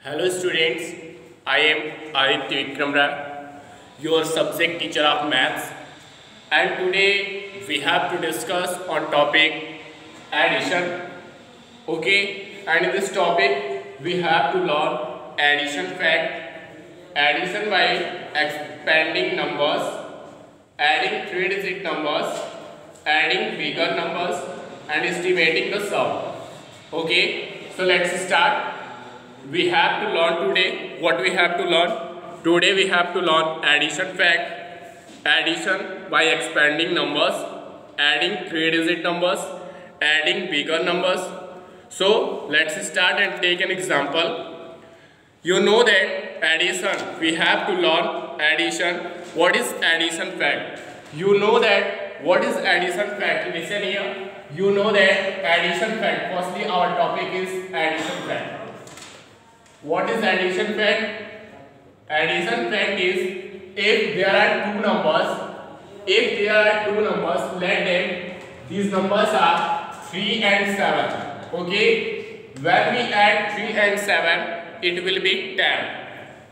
Hello students, I am Aditya Vikramra, your subject teacher of maths, and today we have to discuss on topic addition. Okay, and in this topic we have to learn addition fact, addition by expanding numbers, adding 3-digit numbers, adding bigger numbers, and estimating the sum. Okay, so let's start. We have to learn today what we have to learn. Today we have to learn addition fact, addition by expanding numbers, adding 3-digit numbers, adding bigger numbers. So let's start and take an example. You know that addition, we have to learn addition. What is addition fact? You know that what is addition fact? Listen here. You know that addition fact. Firstly, our topic is addition fact. What is addition fact? Addition fact is if there are two numbers, let them, these numbers are 3 and 7. Okay, when we add 3 and 7, it will be 10.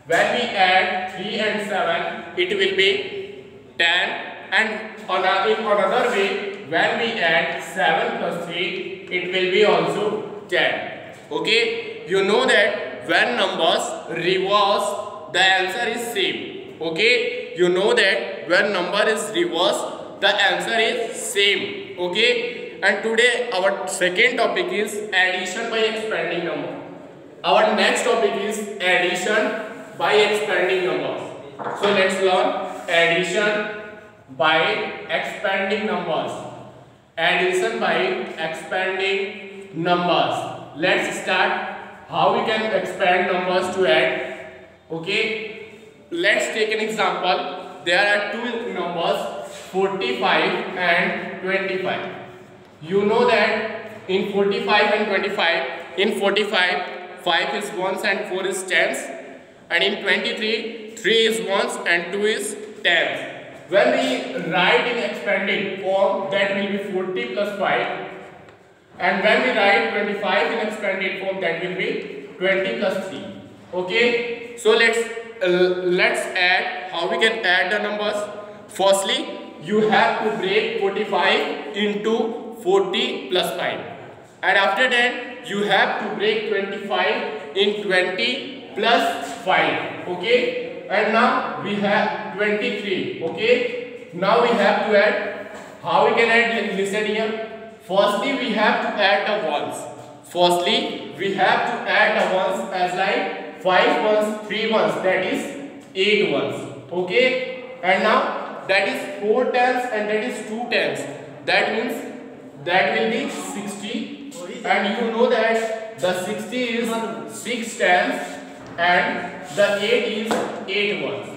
When we add 3 and 7, it will be 10. And in another way, when we add 7 plus 3, it will be also 10. Okay, you know that when numbers reverse, the answer is same. Okay, you know that when number is reverse, the answer is same. Okay, and today our second topic is addition by expanding number. Our next topic is addition by expanding numbers. So let's learn addition by expanding numbers. Addition by expanding numbers. Let's start. How we can expand numbers to add. Okay, let's take an example. There are two numbers 45 and 25. You know that in 45 and 25, in 45 5 is ones and 4 is tens, and in 23 3 is ones and 2 is tens. When we write in expanded form, that will be 40 plus 5. And when we write 25 in expanded form, that will be 20 plus 3. Okay, so let's add. How we can add the numbers? Firstly, you have to break 45 into 40 plus 5, and after that you have to break 25 in 20 plus 5. Okay, and now we have 23. Okay, now we have to add. How we can add? Listen here. Firstly, we have to add the ones. Firstly, we have to add the ones as like 5 ones, 3 ones, that is 8 ones. Okay, and now that is 4 tens and that is 2 tens. That means that will be 60. And you know that the 60 is 6 tens and the 8 is 8 ones.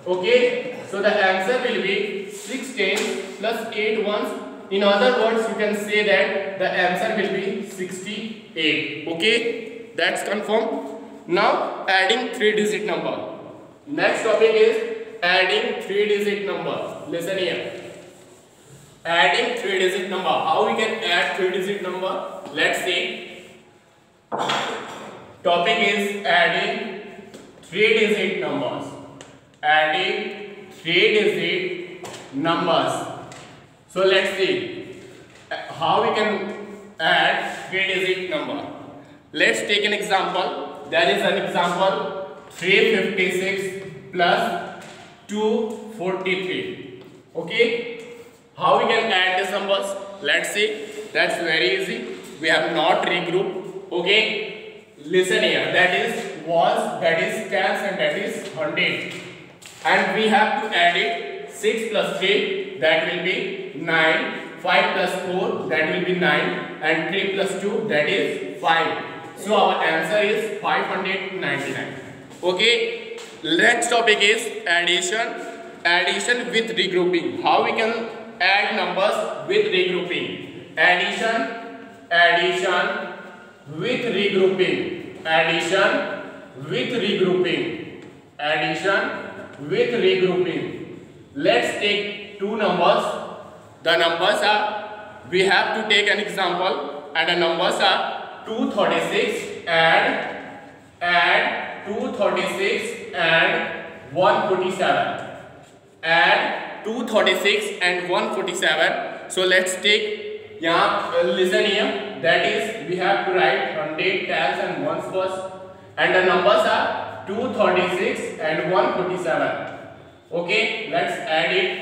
Okay, so the answer will be 6 tens plus 8 ones. In other words, you can say that the answer will be 68. Okay, that's confirmed. Now adding 3-digit number. Next topic is adding 3-digit number. Listen here. Adding 3-digit number. How we can add 3-digit number? Let's see. Topic is adding 3-digit numbers. Adding 3-digit numbers. So let's see how we can add 3-digit number. Let's take an example. There is an example 356 plus 243. Okay, how we can add these numbers? Let's see. That's very easy. We have not regrouped. Okay, listen here. That is ones, that is tens, and that is 100. And we have to add it. 6 plus 3, that will be 9. 5 plus 4, that will be 9. And 3 plus 2, that is 5. So our answer is 599. Okay. Next topic is addition. Addition with regrouping. How we can add numbers with regrouping? Addition with regrouping. Addition with regrouping. Addition with regrouping. Let's take two numbers. The numbers are, we have to take an example, and the numbers are 236 and 236 and 147. Add 236 and 147. So let's take listen here. That is, we have to write 100 tens and ones first, and the numbers are 236 and 147. Okay, let's add it.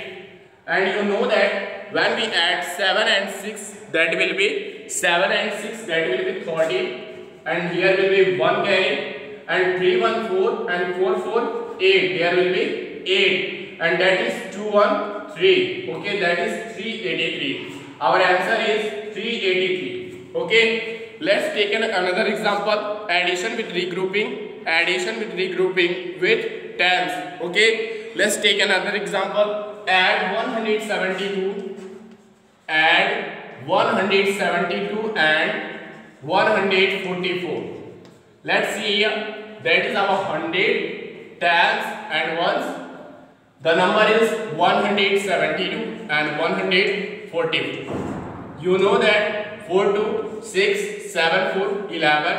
And you know that when we add 7 and 6, that will be 7 and 6, that will be 30. And here will be 1 carry, and 3 1 4 and 4 4 8, there will be 8, and that is 2 1 3. Okay, that is 383. Our answer is 383. Okay, let's take another example. Addition with regrouping. Addition with regrouping with tens. Okay, let's take another example. Add 172. Add 172 and 144. Let's see here. That is our 100 tens and ones. The number is 172 and 144. You know that 4 2 6 7 4 11,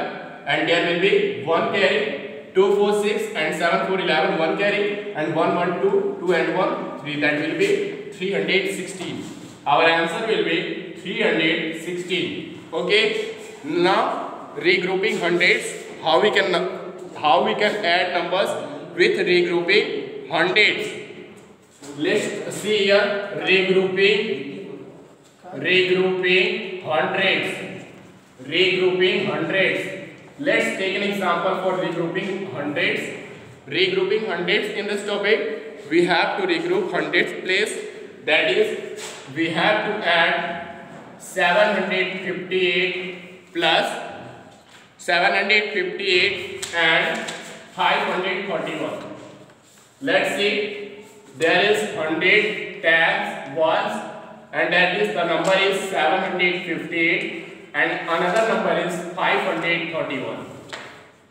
and there will be 1 carry. 2 4 6 and 7 4 11, 1 carry, and 1 1 2 2 and 1 3. That will be 316. Our answer will be 316. Okay. Now regrouping hundreds. How we can add numbers with regrouping hundreds? Let's see here. Regrouping hundreds. Regrouping hundreds. Let's take an example for regrouping hundreds. Regrouping hundreds, in this topic we have to regroup hundreds place. That is, we have to add 758 plus 758 and 541. Let's see, there is 100 tens ones, and that is, the number is 758, and another number is 531.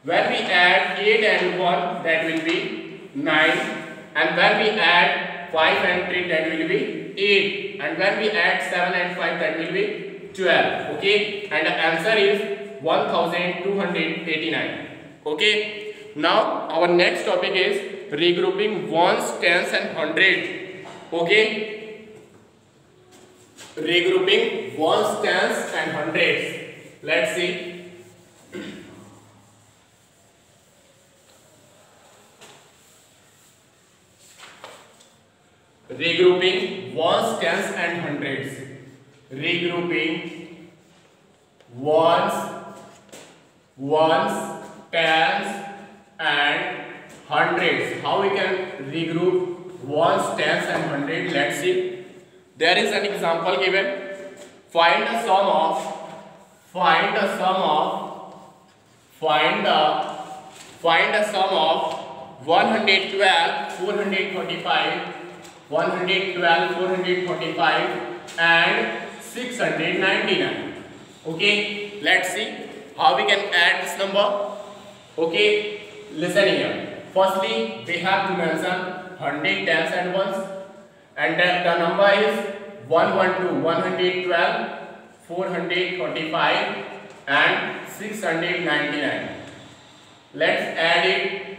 When we add 8 and 1, that will be 9, and when we add 5 and 3, that will be 8, and when we add 7 and 5, that will be 12. Okay, and the answer is 1289. Okay, now our next topic is regrouping ones, tens and hundreds. Okay, regrouping ones, tens and hundreds. Let's see. Regrouping ones, tens and hundreds. Regrouping ones, tens and hundreds. How we can regroup ones, tens and hundreds? Let's see. There is an example given. Find the sum of 112, 425, 112, 425 and 699. Okay, let's see how we can add this number. Okay, listen here. Firstly, we have to mention 100 tens and ones, and the number is 112, 112, 425 and 699. Let's add it.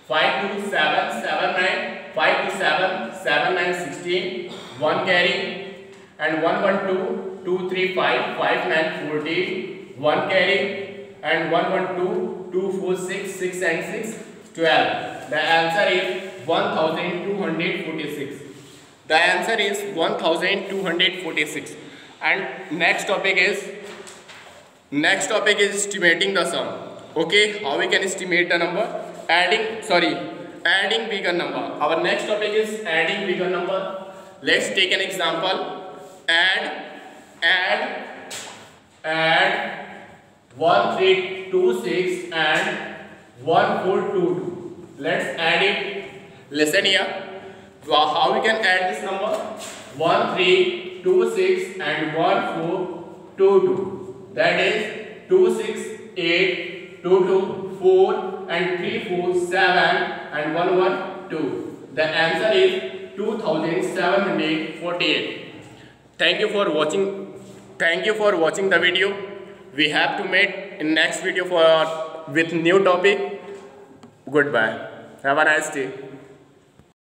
5 to 7, 7 9, 5 to 7, 7 9 16, 1 carry, and 1 1 2, 2 3 5, 5 9 14, 1 carry, and 1 1 2, 2 4 6, 6 and 6 12. The answer is 1246. The answer is 1246. And next topic is estimating the sum. Okay, how we can estimate the number? Adding bigger number. Our next topic is adding bigger number. Let's take an example. Add 1326 and 1422. Let's add it. Listen here. How we can add this number? 1326 and 1422. That is 268, 224 and 347 and 112. The answer is 2748. Thank you for watching the video. We have to meet in next video with new topic. Goodbye. Have a nice day.